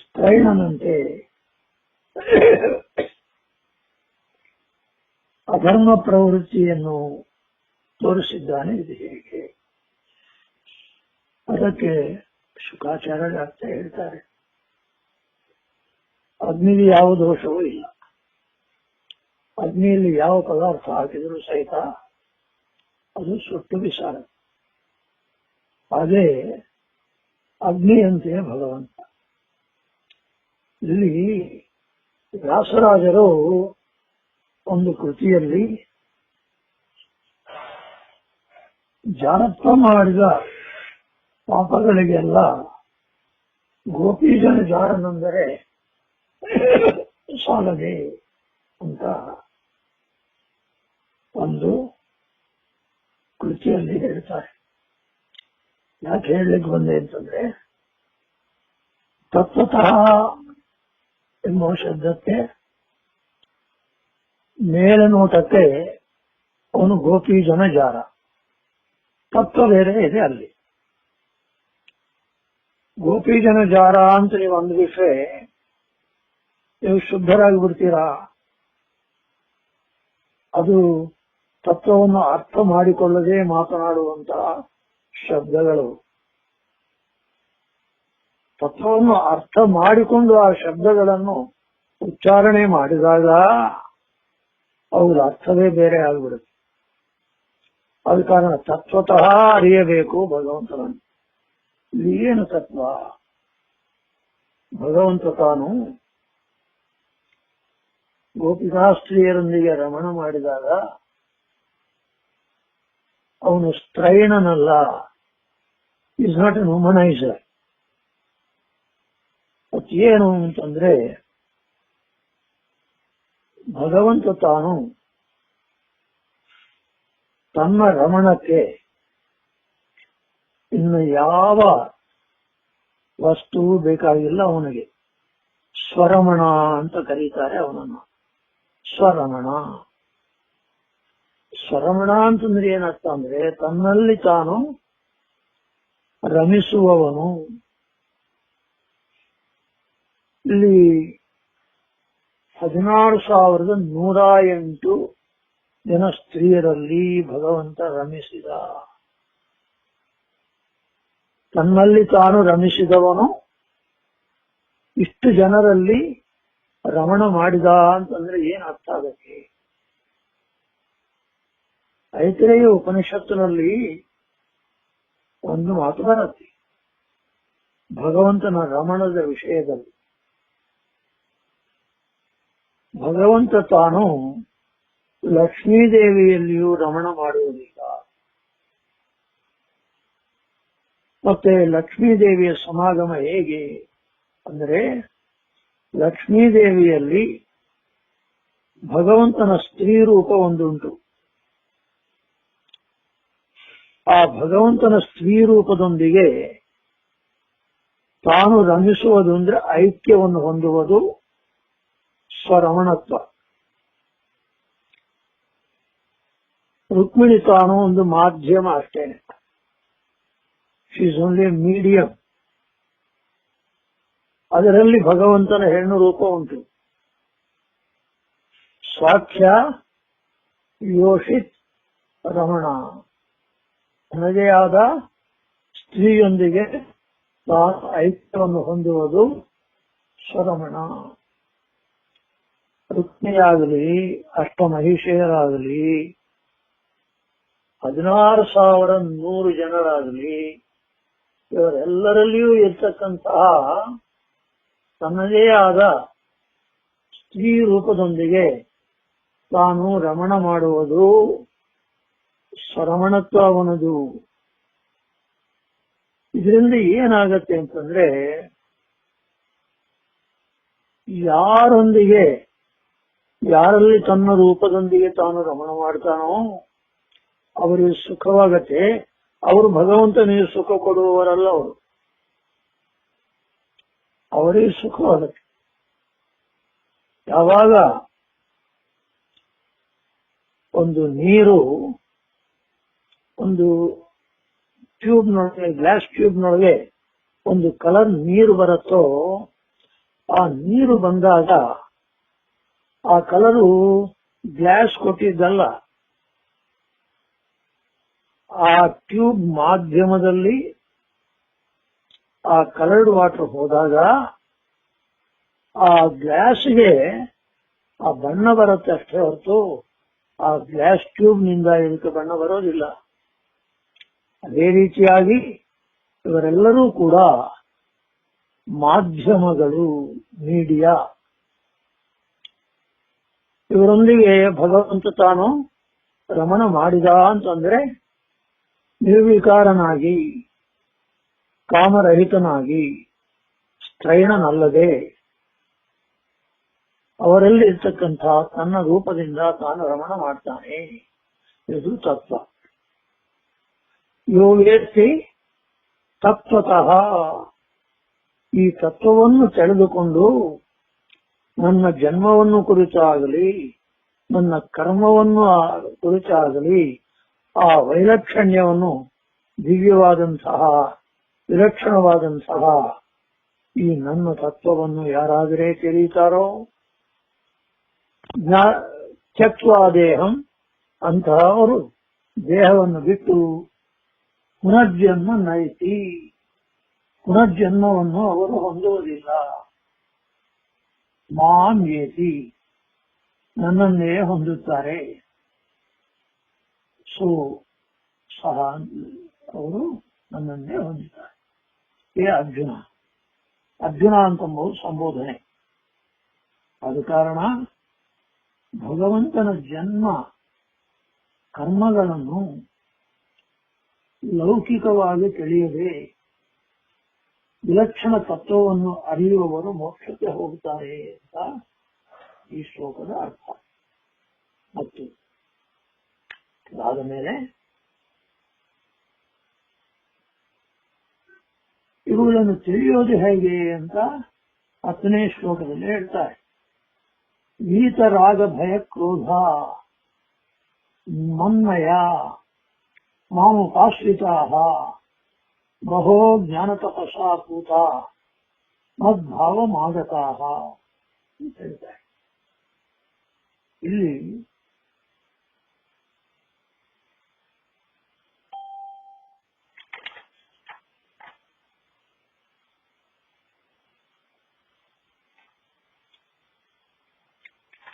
ಸ್ತ್ರೈಣನಂತೆ ಅಧರ್ಮ ಪ್ರವೃತ್ತಿಯನ್ನು ತೋರಿಸಿದ್ದಾನೆ, ಇದು ಹೇಗೆ? ಅದಕ್ಕೆ ಶುಕಾಚಾರ್ಯರ ಅರ್ಥ ಹೇಳ್ತಾರೆ, ಅಗ್ನಿಗೆ ಯಾವ ದೋಷವೂ ಇಲ್ಲ. ಅಗ್ನಿಯಲ್ಲಿ ಯಾವ ಪದಾರ್ಥ ಹಾಕಿದರೂ ಸಹಿತ ಅದು ಸುಟ್ಟು ಬಿಸಾರ. ಹಾಗೆ ಅಗ್ನಿಯಂತೆ ಭಗವಂತ. ಇಲ್ಲಿ ವ್ಯಾಸರಾಜರು ಒಂದು ಕೃತಿಯಲ್ಲಿ ಜಾರತ್ವ ಮಾಡಿದ ಪಾಪಗಳಿಗೆಲ್ಲ ಗೋಪೀಜನ ಜಾರನೆಂದರೆ ಸಾಲದೆ ಅಂತ ಒಂದು ಕೃತಿಯಲ್ಲಿ ಹೇಳ್ತಾರೆ. ಯಾಕೆ ಹೇಳಲಿಕ್ಕೆ ಬಂದೆ ಅಂತಂದ್ರೆ, ತತ್ವತಃ ಎಂಬ ಶಬ್ದಕ್ಕೆ ಮೇಲನೋಟಕ್ಕೆ ಅವನು ಗೋಪೀಜನ ಜಾರ, ತತ್ವ ಬೇರೆ ಇದೆ. ಅಲ್ಲಿ ಗೋಪೀಜನ ಜಾರ ಅಂತ ನೀವು ಅಂದ್ಬಿಟ್ರೆ ನೀವು ಶುದ್ಧರಾಗಿ ಬಿಡ್ತೀರಾ. ಅದು ತತ್ವವನ್ನು ಅರ್ಥ ಮಾಡಿಕೊಳ್ಳದೆ ಮಾತನಾಡುವಂತಹ ಶಬ್ದಗಳು. ತತ್ವವನ್ನು ಅರ್ಥ ಮಾಡಿಕೊಂಡು ಆ ಶಬ್ದಗಳನ್ನು ಉಚ್ಚಾರಣೆ ಮಾಡಿದಾಗ ಅವುಗಳ ಅರ್ಥವೇ ಬೇರೆ ಆಗಿಬಿಡುತ್ತೆ. ಆದ ಕಾರಣ ತತ್ವತಃ ಅರಿಯಬೇಕು ಭಗವಂತನನ್ನು. ಇಲ್ಲಿ ಏನು ತತ್ವ? ಭಗವಂತ ತಾನು ಗೋಪಿಕಾಸ್ತ್ರೀಯರೊಂದಿಗೆ ರಮಣ ಮಾಡಿದಾಗ ಅವನು ಸ್ತ್ರೈಣನಲ್ಲ, ಈಸ್ ನಾಟ್ ಎನ್ ವುಮನೈಸರ್. ಏನು ಅಂತಂದ್ರೆ, ಭಗವಂತ ತಾನು ತನ್ನ ರಮಣಕ್ಕೆ ಇನ್ನು ಯಾವ ವಸ್ತು ಬೇಕಾಗಿಲ್ಲ ಅವನಿಗೆ. ಸ್ವರಮಣ ಅಂತ ಕರೀತಾರೆ ಅವನನ್ನು. ಸ್ವರಮಣ. ಸ್ವರಮಣ ಅಂತಂದ್ರೆ ಏನರ್ಥ ಅಂದ್ರೆ, ತನ್ನಲ್ಲಿ ತಾನು ರಮಿಸುವವನು. ಇಲ್ಲಿ 16,108 ಜನ ಸ್ತ್ರೀಯರಲ್ಲಿ ಭಗವಂತ ರಮಿಸಿದ. ತನ್ನಲ್ಲಿ ತಾನು ರಮಿಸಿದವನು ಇಷ್ಟು ಜನರಲ್ಲಿ ರಮಣ ಮಾಡಿದ ಅಂತಂದ್ರೆ ಏನ್ ಅರ್ಥ ಆಗತ್ತೆ? ಐತರೇಯ ಉಪನಿಷತ್ತಿನಲ್ಲಿ ಒಂದು ಮಾತು ಬರುತ್ತೆ ಭಗವಂತನ ರಮಣದ ವಿಷಯದಲ್ಲಿ. ಭಗವಂತ ತಾನು ಲಕ್ಷ್ಮೀದೇವಿಯಲ್ಲಿಯೂ ರಮಣ ಮಾಡುವುದಿಲ್ಲ. ಮತ್ತೆ ಲಕ್ಷ್ಮೀದೇವಿಯ ಸಮಾಗಮ ಹೇಗೆ ಅಂದ್ರೆ, ಲಕ್ಷ್ಮೀದೇವಿಯಲ್ಲಿ ಭಗವಂತನ ಸ್ತ್ರೀ ರೂಪ ಒಂದುಂಟು. ಆ ಭಗವಂತನ ಸ್ತ್ರೀ ರೂಪದೊಂದಿಗೆ ತಾನು ರಮಿಸುವುದು ಅಂದ್ರೆ ಐಕ್ಯವನ್ನು ಹೊಂದುವುದು, ಸ್ವರಮಣತ್ವ. ರುಕ್ಮಿಣಿ ತಾನು ಒಂದು ಮಾಧ್ಯಮ ಅಷ್ಟೇನೆ. She is only medium. ಅದರಲ್ಲಿ ಭಗವಂತನ ಹೆಣ್ಣು ರೂಪ ಉಂಟು. ಸ್ವಾಖ್ಯ ಯೋಷಿತ್ ರಮಣ, ತನ್ನದೇ ಆದ ಸ್ತ್ರೀಯೊಂದಿಗೆ ತಾನು ಐಕ್ಯವನ್ನು ಹೊಂದುವುದು ಸ್ವರಮಣ. ರುಕ್ಮಿಣಿಯಾಗಲಿ, ಅಷ್ಟಮಹಿಷೆಯರಾಗಲಿ, 16,100 ಜನರಾಗಲಿ, ಇವರೆಲ್ಲರಲ್ಲಿಯೂ ಇರ್ತಕ್ಕಂತಹ ತನ್ನದೇ ಆದ ಸ್ತ್ರೀ ರೂಪದೊಂದಿಗೆ ತಾನು ರಮಣ ಮಾಡುವುದು ಸ್ವರಮಣತ್ವ ಅವನದು. ಇದರಿಂದ ಏನಾಗತ್ತೆ ಅಂತಂದ್ರೆ, ಯಾರಲ್ಲಿ ತನ್ನ ರೂಪದೊಂದಿಗೆ ತಾನು ರಮಣ ಮಾಡ್ತಾನೋ ಅವರಿಗೆ ಸುಖವಾಗತ್ತೆ. ಅವರು ಭಗವಂತನಿಗೆ ಸುಖ ಕೊಡುವವರಲ್ಲ, ಅವರಿಗೆ ಸುಖವಾಗತ್ತೆ. ಯಾವಾಗ ಒಂದು ನೀರು ಒಂದು ಟ್ಯೂಬ್ನೊಳಗೆ, ಗ್ಲಾಸ್ ಟ್ಯೂಬ್ನೊಳಗೆ ಒಂದು ಕಲರ್ ನೀರು ಬರುತ್ತೋ, ಆ ನೀರು ಬಂದಾಗ ಆ ಕಲರು ಗ್ಲಾಸ್ ಕೊಟ್ಟಿದ್ದಲ್ಲ, ಆ ಟ್ಯೂಬ್ ಮಾಧ್ಯಮದಲ್ಲಿ ಆ ಕಲರ್ಡ್ ವಾಟರ್ ಹೋದಾಗ ಆ ಗ್ಲಾಸ್ಗೆ ಆ ಬಣ್ಣ ಬರುತ್ತೆ ಅಷ್ಟೇ ಹೊರತು ಆ ಗ್ಲಾಸ್ ಟ್ಯೂಬ್ ನಿಂದ ಇದಕ್ಕೆ ಬಣ್ಣ ಬರೋದಿಲ್ಲ. ಅದೇ ರೀತಿಯಾಗಿ ಇವರೆಲ್ಲರೂ ಕೂಡ ಮಾಧ್ಯಮಗಳು, ಮೀಡಿಯಾ. ಇವರೊಂದಿಗೆ ಭಗವಂತ ತಾನು ರಮಣ ಮಾಡಿದ ಅಂತಂದ್ರೆ ನಿರ್ವಿಕಾರನಾಗಿ, ಕಾಮರಹಿತನಾಗಿ, ಸ್ತ್ರೈಣನಲ್ಲದೆ ಅವರಲ್ಲಿ ಇರ್ತಕ್ಕಂಥ ತನ್ನ ರೂಪದಿಂದ ತಾನು ರಮಣ ಮಾಡ್ತಾನೆ. ಇದು ತತ್ವ. ಯೋಗೇತಿ ತತ್ವತಃ, ಈ ತತ್ವವನ್ನು ತಿಳಿದುಕೊಂಡು ನನ್ನ ಜನ್ಮವನ್ನು ಕುರಿತಾಗಲಿ, ನನ್ನ ಕರ್ಮವನ್ನು ಕುರಿತಾಗಲಿ, ಆ ವೈಲಕ್ಷಣ್ಯವನ್ನು, ದಿವ್ಯವಾದಂತಹ ವಿಲಕ್ಷಣವಾದಂತಹ ಈ ನನ್ನ ತತ್ವವನ್ನು ಯಾರಾದರೆ ತಿಳಿಯುತ್ತಾರೋ, ತ್ಯಕ್ತ್ವಾ ದೇಹಂ, ಅಂತಹವರು ದೇಹವನ್ನು ಬಿಟ್ಟು ಪುನರ್ಜನ್ಮ ನೈತಿ, ಪುನರ್ಜನ್ಮವನ್ನು ಅವರು ಹೊಂದುವುದಿಲ್ಲ. ಮಾಂ ಏತಿ, ನನ್ನನ್ನೇ ಹೊಂದುತ್ತಾರೆ. ಸೊ ಸಹ ಅವರು ನನ್ನನ್ನೇ ಹೊಂದುತ್ತಾರೆ. ಅರ್ಜುನ ಅಂತಂಬುದು ಸಂಬೋಧನೆ. ಆದ ಕಾರಣ ಭಗವಂತನ ಜನ್ಮ ಕರ್ಮಗಳನ್ನು ಲೌಕಿಕವಾಗಿ ತಿಳಿಯದೆ ವಿಲಕ್ಷಣ ತತ್ವವನ್ನು ಅರಿಯುವವರು ಮೋಕ್ಷಕ್ಕೆ ಹೋಗುತ್ತಾರೆ ಅಂತ ಈ ಶ್ಲೋಕದ ಅರ್ಥ. ಮತ್ತು ಅದಾದ ಮೇಲೆ ಇವುಗಳನ್ನು ತಿಳಿಯೋದು ಹೇಗೆ ಅಂತ 10ನೇ ಶ್ಲೋಕದಲ್ಲಿ ಹೇಳ್ತಾರೆ. ವೀತರಾಗ ಭಯ ಕ್ರೋಧ ಮನ್ಮಯ ಮಾಮುಪಾಶ್ರಿತಾಃ ಬಹೋ ಜ್ಞಾನತಪಸಾ ಪೂತ ಮದ್ಭಾವಮಾಗತಾಃ ಅಂತ ಹೇಳ್ತಾರೆ. ಇಲ್ಲಿ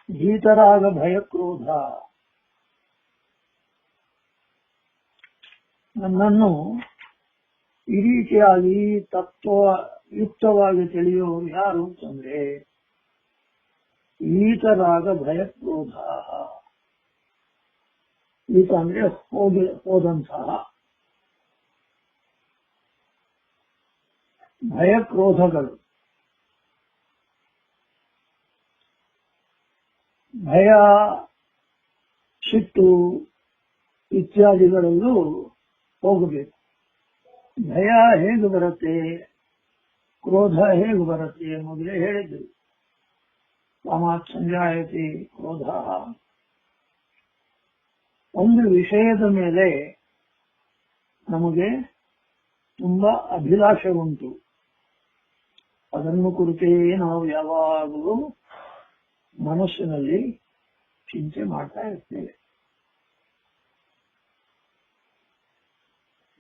ಭೀತರಾಗ ಭಯ ಕ್ರೋಧ, ನನ್ನನ್ನು ಈ ರೀತಿಯಾಗಿ ತತ್ವಯುಕ್ತವಾಗಿ ತಿಳಿಯುವವರು ಯಾರು ಅಂತಂದ್ರೆ ಈತರಾಗ ಭಯ ಕ್ರೋಧ. ಈತ ಅಂದ್ರೆ ಹೋದಂತಹ ಭಯ ಕ್ರೋಧಗಳು. ಭಯ, ಸಿಟ್ಟು ಇತ್ಯಾದಿಗಳಲ್ಲೂ ಹೋಗಬೇಕು. ಭಯ ಹೇಗೆ ಬರುತ್ತೆ, ಕ್ರೋಧ ಹೇಗೆ ಬರುತ್ತೆ ಮೊದಲೇ ಹೇಳಿದ್ರು. ಕಾಮಾತ್ ಸಂಜಾಯತಿ ಕ್ರೋಧ. ಒಂದು ವಿಷಯದ ಮೇಲೆ ನಮಗೆ ತುಂಬಾ ಅಭಿಲಾಷೆ ಉಂಟು, ಅದನ್ನು ಕುರಿತೇ ನಾವು ಯಾವಾಗಲೂ ಮನಸ್ಸಿನಲ್ಲಿ ಚಿಂತೆ ಮಾಡ್ತಾ ಇರ್ತೇವೆ.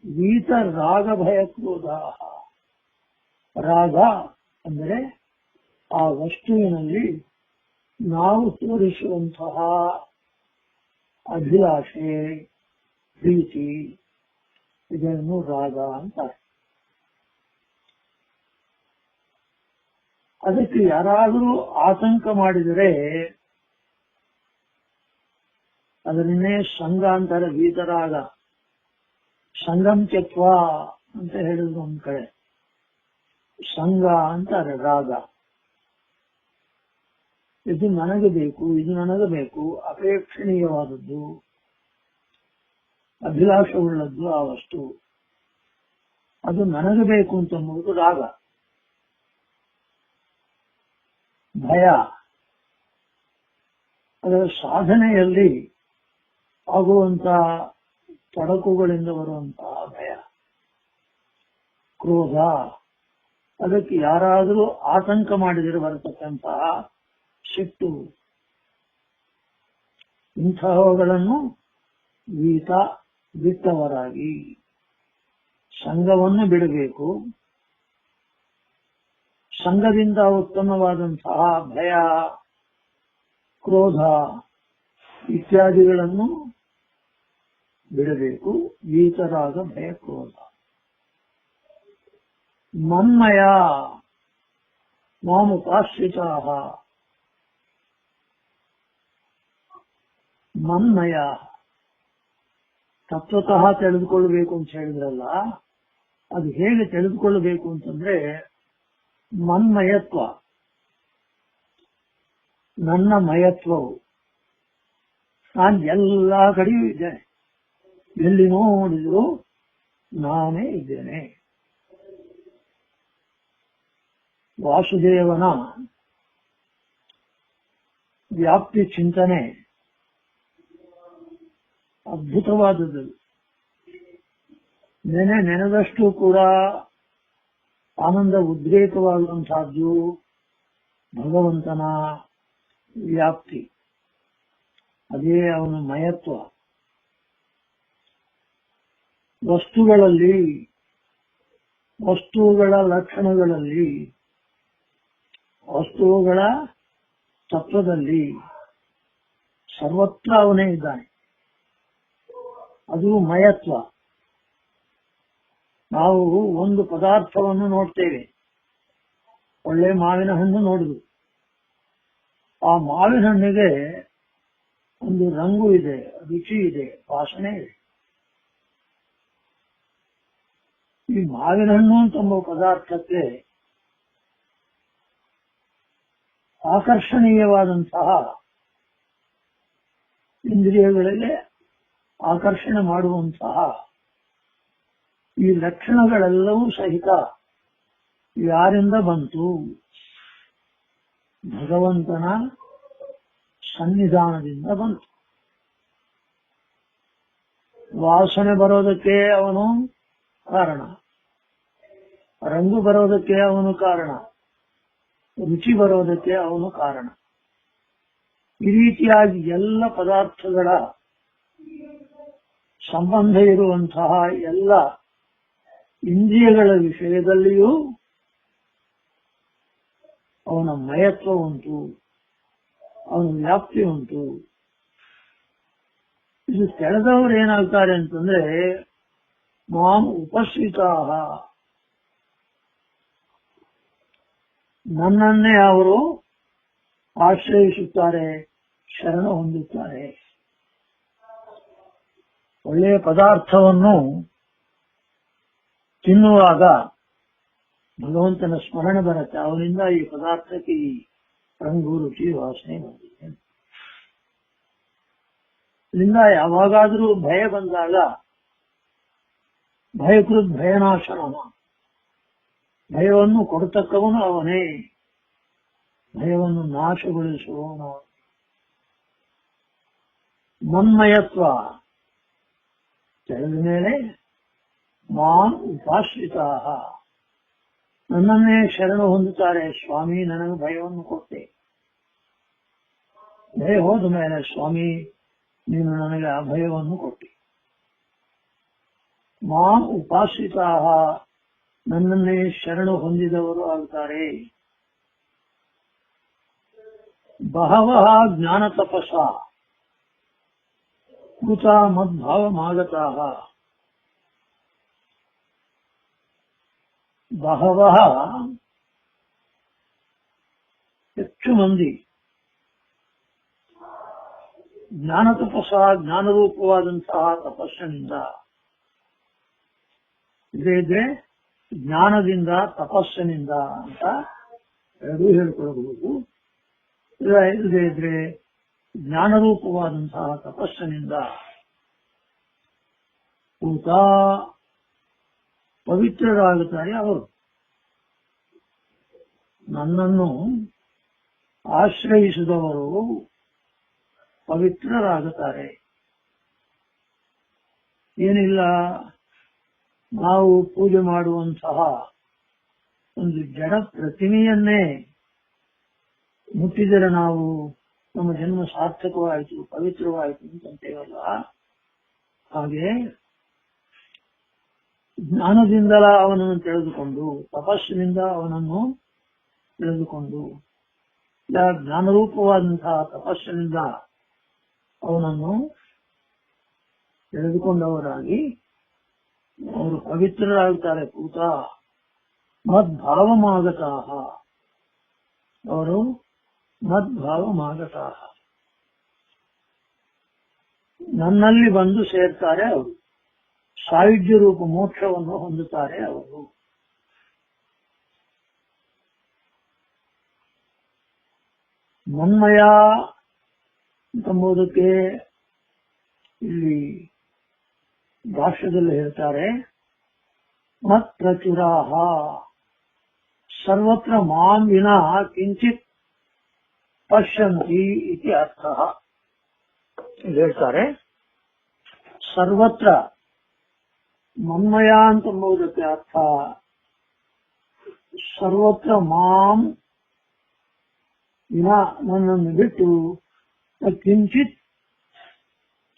ವೀತ ರಾಗ ಭಯ ಕ್ರೋಧ. ರಾಗ ಅಂದರೆ ಆ ವಸ್ತುವಿನಲ್ಲಿ ನಾವು ತೋರಿಸುವಂತಹ ಅಭಿಲಾಷೆ, ಪ್ರೀತಿ, ಇದನ್ನು ರಾಗ ಅಂತಾರೆ. ಅದಕ್ಕೆ ಯಾರಾದರೂ ಆತಂಕ ಮಾಡಿದರೆ ಅದನ್ನೇ ಸಂಘ ಅಂತಾರೆ. ವೀತರಾಗ ಸಂಗಂ ತ್ಯಕ್ವ ಅಂತ ಹೇಳಿದ್ರು ಒಂದ್ ಕಡೆ, ಸಂಘ ಅಂತಾರೆ ರಾಗ. ಇದು ನನಗೆ ಬೇಕು, ಇದು ನನಗೆ ಬೇಕು, ಅಪೇಕ್ಷಣೀಯವಾದದ್ದು, ಅಭಿಲಾಷವುಳ್ಳದ್ದು ಆ ವಸ್ತು, ಅದು ನನಗೆ ಬೇಕು ಅಂತಂಬುದು ರಾಗ. ಭಯ ಅದರ ಸಾಧನೆಯಲ್ಲಿ ಆಗುವಂತ ತೊಡಕುಗಳಿಂದ ಬರುವಂತಹ ಭಯ. ಕ್ರೋಧ ಅದಕ್ಕೆ ಯಾರಾದರೂ ಆತಂಕ ಮಾಡಿದರೆ ಬರತಕ್ಕಂತಹ ಸಿಟ್ಟು. ಇಂತಹವುಗಳನ್ನು ವೀತ ಬಿಟ್ಟವರಾಗಿ ಸಂಘವನ್ನು ಬಿಡಬೇಕು. ಸಂಘದಿಂದ ಉತ್ಪನ್ನವಾದಂತಹ ಭಯ, ಕ್ರೋಧ ಇತ್ಯಾದಿಗಳನ್ನು ಬಿಡಬೇಕು. ವೀತರಾಗ ಭಯ ಕ್ರೋಧ. ಮನ್ಮಯ ಮಾಮುಪಾಶ್ರಿತಾ. ಮನ್ಮಯ ತತ್ವತಃ ತಿಳಿದುಕೊಳ್ಳಬೇಕು ಅಂತ ಹೇಳಿದ್ರಲ್ಲ, ಅದು ಹೇಗೆ ತಿಳಿದುಕೊಳ್ಳಬೇಕು ಅಂತಂದ್ರೆ ಮನ್ಮಯತ್ವ, ನನ್ನ ಮಯತ್ವವು. ನಾನು ಎಲ್ಲಾ ಕಡೆಯೂ ಇದ್ದೇನೆ, ಎಲ್ಲಿ ನೋಡಿದ್ರು ನಾನೇ ಇದ್ದೇನೆ. ವಾಸುದೇವನ ವ್ಯಾಪ್ತಿ ಚಿಂತನೆ ಅದ್ಭುತವಾದದ್ದು. ನೆನೆದಷ್ಟು ಕೂಡ ಆನಂದ ಉದ್ರೇಕವಾಗುವಂತಹದ್ದು ಭಗವಂತನ ವ್ಯಾಪ್ತಿ, ಅದೇ ಅವನ ಮಯತ್ವ. ವಸ್ತುಗಳಲ್ಲಿ, ವಸ್ತುಗಳ ಲಕ್ಷಣಗಳಲ್ಲಿ, ವಸ್ತುಗಳ ತತ್ವದಲ್ಲಿ ಸರ್ವತ್ರ ಅವನೇ ಇದ್ದಾನೆ. ಅದು ಮಯತ್ವ. ನಾವು ಒಂದು ಪದಾರ್ಥವನ್ನು ನೋಡ್ತೇವೆ, ಒಳ್ಳೆ ಮಾವಿನ ಹಣ್ಣು ನೋಡುದು. ಆ ಮಾವಿನ ಹಣ್ಣಿಗೆ ಒಂದು ರಂಗು ಇದೆ, ರುಚಿ ಇದೆ, ವಾಸನೆ ಇದೆ. ಈ ಮಾವಿನ ಹಣ್ಣು ಅಂತಂಬ ಪದಾರ್ಥಕ್ಕೆ ಆಕರ್ಷಣೀಯವಾದಂತಹ ಇಂದ್ರಿಯಗಳಿಗೆ ಆಕರ್ಷಣೆ ಮಾಡುವಂತಹ ಈ ಲಕ್ಷಣಗಳೆಲ್ಲವೂ ಸಹಿತ ಯಾರಿಂದ ಬಂತು? ಭಗವಂತನ ಸನ್ನಿಧಾನದಿಂದ ಬಂತು. ವಾಸನೆ ಬರೋದಕ್ಕೆ ಅವನು ಕಾರಣ, ರಂಗು ಬರೋದಕ್ಕೆ ಅವನು ಕಾರಣ, ರುಚಿ ಬರೋದಕ್ಕೆ ಅವನು ಕಾರಣ. ಈ ರೀತಿಯಾಗಿ ಎಲ್ಲ ಪದಾರ್ಥಗಳ ಸಂಬಂಧ ಇರುವಂತಹ ಎಲ್ಲ ಇಂದ್ರಿಯಗಳ ವಿಷಯದಲ್ಲಿಯೂ ಅವನ ಮಯತ್ವ ಉಂಟು, ಅವನ ವ್ಯಾಪ್ತಿ ಉಂಟು. ಇದು ತಿಳಿದವರು ಏನಾಗ್ತಾರೆ ಅಂತಂದ್ರೆ ಮಾಂ ಉಪಸ್ಥಿತಾ, ನನ್ನನ್ನೇ ಅವರು ಆಶ್ರಯಿಸುತ್ತಾರೆ, ಶರಣ ಹೊಂದುತ್ತಾರೆ. ಒಳ್ಳೆಯ ಪದಾರ್ಥವನ್ನು ತಿನ್ನುವಾಗ ಭಗವಂತನ ಸ್ಮರಣೆ ಬರುತ್ತೆ. ಅವನಿಂದ ಈ ಪದಾರ್ಥಕ್ಕೆ ಈ ರಂಗು, ರುಚಿ, ವಾಸನೆ ಬಂದಿದೆ. ಇದರಿಂದ ಯಾವಾಗಾದರೂ ಭಯ ಬಂದಾಗ ಭಯಕೃತ್ ಭಯನಾಶನ, ಭಯವನ್ನು ಕೊಡತಕ್ಕವನು ಅವನೇ. ಭಯವನ್ನು ನಾಶಗೊಳಿಸುವವನು. ಮನ್ಮಯತ್ವ ತಿಳಿದ ಮೇಲೆ ಮಾಂ ಉಪಾಶ್ರಿತಾ ನನ್ನನ್ನೇ ಶರಣು ಹೊಂದುತ್ತಾರೆ. ಸ್ವಾಮಿ ನನಗೆ ಭಯವನ್ನು ಕೊಟ್ಟೆ. ಭಯ ಹೋದ ಮೇಲೆ ಸ್ವಾಮಿ ನೀನು ನನಗೆ ಆ ಭಯವನ್ನು ಕೊಟ್ಟೆ. ಮಾಂ ಉಪಾಶ್ರಿತಾ ನನ್ನನ್ನೇ ಶರಣು ಹೊಂದಿದವರು ಆಗುತ್ತಾರೆ. ಬಹವಃ ಜ್ಞಾನ ತಪಸ್ಸ ಕೃತ ಮದ್ಭಾವಮಾಗತಾಃ. ಬಹವಃ ಹೆಚ್ಚು ಮಂದಿ ಜ್ಞಾನ ತಪಸ್ಸ ಜ್ಞಾನರೂಪವಾದಂತಹ ತಪಸ್ಸಿನಿಂದ ಇದ್ರೆ ಜ್ಞಾನದಿಂದ ತಪಸ್ಸಿನಿಂದ ಅಂತ ಎರಡೂ ಹೇಳಿಕೊಳ್ಳಬಹುದು. ಇಲ್ಲದೇ ಇದ್ರೆ ಜ್ಞಾನರೂಪವಾದಂತಹ ತಪಸ್ಸಿನಿಂದ ಊತ ಪವಿತ್ರರಾಗುತ್ತಾರೆ ಅವರು. ನನ್ನನ್ನು ಆಶ್ರಯಿಸಿದವರು ಪವಿತ್ರರಾಗುತ್ತಾರೆ. ಏನಿಲ್ಲ, ನಾವು ಪೂಜೆ ಮಾಡುವಂತಹ ಒಂದು ಜಡ ಪ್ರತಿಮೆಯನ್ನೇ ಮುಟ್ಟಿದರೆ ನಾವು ನಮ್ಮ ಜನ್ಮ ಸಾರ್ಥಕವಾಯಿತು, ಪವಿತ್ರವಾಯಿತು ಅಂತಂತೇವಲ್ಲ. ಹಾಗೆ ಜ್ಞಾನದಿಂದಲ ಅವನನ್ನು ತಿಳಿದುಕೊಂಡು, ತಪಸ್ಸಿನಿಂದ ಅವನನ್ನು ತಿಳಿದುಕೊಂಡು, ಜ್ಞಾನರೂಪವಾದಂತಹ ತಪಸ್ಸಿನಿಂದ ಅವನನ್ನು ತಿಳಿದುಕೊಂಡವರಾಗಿ ಅವರು ಪವಿತ್ರರಾಗುತ್ತಾರೆ. ಪೂತ ಮದ್ಭಾವಮಾಗತಾಃ ಅವರು ಮದ್ಭಾವಮಾಗತಾಃ ನನ್ನಲ್ಲಿ ಬಂದು ಸೇರ್ತಾರೆ. ಅವರು ಸಾಯುಜ್ಯ ರೂಪ ಮೋಕ್ಷವನ್ನು ಹೊಂದುತ್ತಾರೆ. ಅವರು ಮನ್ಮಯ ಎಂಬುದಕ್ಕೆ ಇಲ್ಲಿ ಭಾಷ್ಯದಲ್ಲಿ ಹೇಳ್ತಾರೆ, ಮತ್ ಪ್ರಚುರಾಹ ಸರ್ವತ್ರ ಮಾಂ ವಿನಾ ಕಿಂಚಿತ್ ಪಶ್ಯಂತಿ ಇತಿ ಅರ್ಥ. ಹೇಳ್ತಾರೆ ಸರ್ವತ್ರ ಮನ್ಮಯ ಅಂತಂಬುದಕ್ಕೆ ಅರ್ಥ ಸರ್ವತ್ರ ಮಾಂ ವಿನಾ ನನ್ನನ್ನು ಬಿಟ್ಟು ಕಿಂಚಿತ್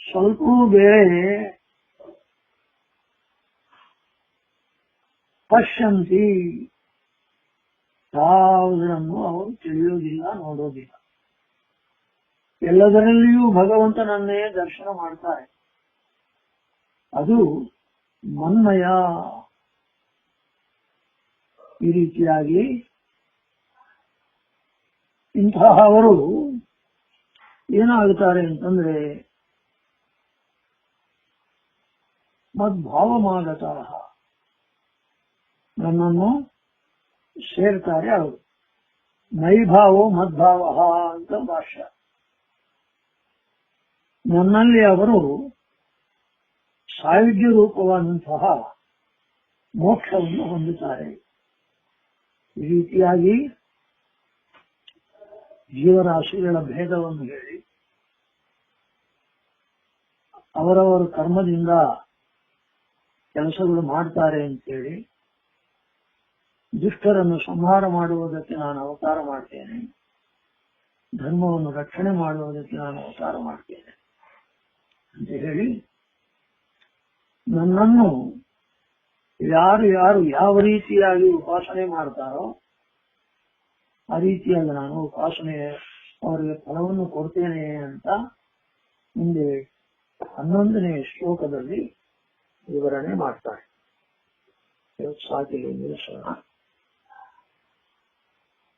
ಸ್ವಲ್ಪವೂ ಬೇರೆ ಪಶ್ಯಂತಿ ಯಾವುದನ್ನು ಅವರು ತಿಳಿಯೋದಿಲ್ಲ, ನೋಡೋದಿಲ್ಲ. ಎಲ್ಲದರಲ್ಲಿಯೂ ಭಗವಂತನನ್ನೇ ದರ್ಶನ ಮಾಡ್ತಾರೆ. ಅದು ಮನ್ಮಯ. ಈ ರೀತಿಯಾಗಿ ಇಂತಹವರು ಏನಾಗುತ್ತಾರೆ ಅಂತಂದ್ರೆ ಮದ್ಭಾವಮಾಗತಾಃ ನನ್ನನ್ನು ಸೇರ್ತಾರೆ. ಅವರು ಮೈಭಾವೋ ಮದ್ಭಾವ ಅಂತ ಭಾಷ್ಯ. ನನ್ನಲ್ಲಿ ಅವರು ಸಾಯುಜ್ಯ ರೂಪವಾದಂತಹ ಮೋಕ್ಷವನ್ನು ಹೊಂದುತ್ತಾರೆ. ಈ ರೀತಿಯಾಗಿ ಜೀವರಾಶಿಗಳ ಭೇದವನ್ನು ಹೇಳಿ ಅವರವರ ಕರ್ಮದಿಂದ ಕೆಲಸಗಳು ಮಾಡ್ತಾರೆ ಅಂತೇಳಿ ದುಷ್ಟರನ್ನು ಸಂಹಾರ ಮಾಡುವುದಕ್ಕೆ ನಾನು ಅವತಾರ ಮಾಡ್ತೇನೆ, ಧರ್ಮವನ್ನು ರಕ್ಷಣೆ ಮಾಡುವುದಕ್ಕೆ ನಾನು ಅವತಾರ ಮಾಡ್ತೇನೆ ಅಂತ ಹೇಳಿ ನನ್ನನ್ನು ಯಾರು ಯಾರು ಯಾವ ರೀತಿಯಾಗಿ ಉಪಾಸನೆ ಮಾಡ್ತಾರೋ ಆ ರೀತಿಯಾಗಿ ನಾನು ಉಪಾಸನೆ ಅವರಿಗೆ ಫಲವನ್ನು ಕೊಡ್ತೇನೆ ಅಂತ ಮುಂದೆ 11ನೇ ಶ್ಲೋಕದಲ್ಲಿ ವಿವರಣೆ ಮಾಡ್ತಾರೆ. ಸಾಕಿಗೆ ನಿಲ್ಲಿಸೋಣ.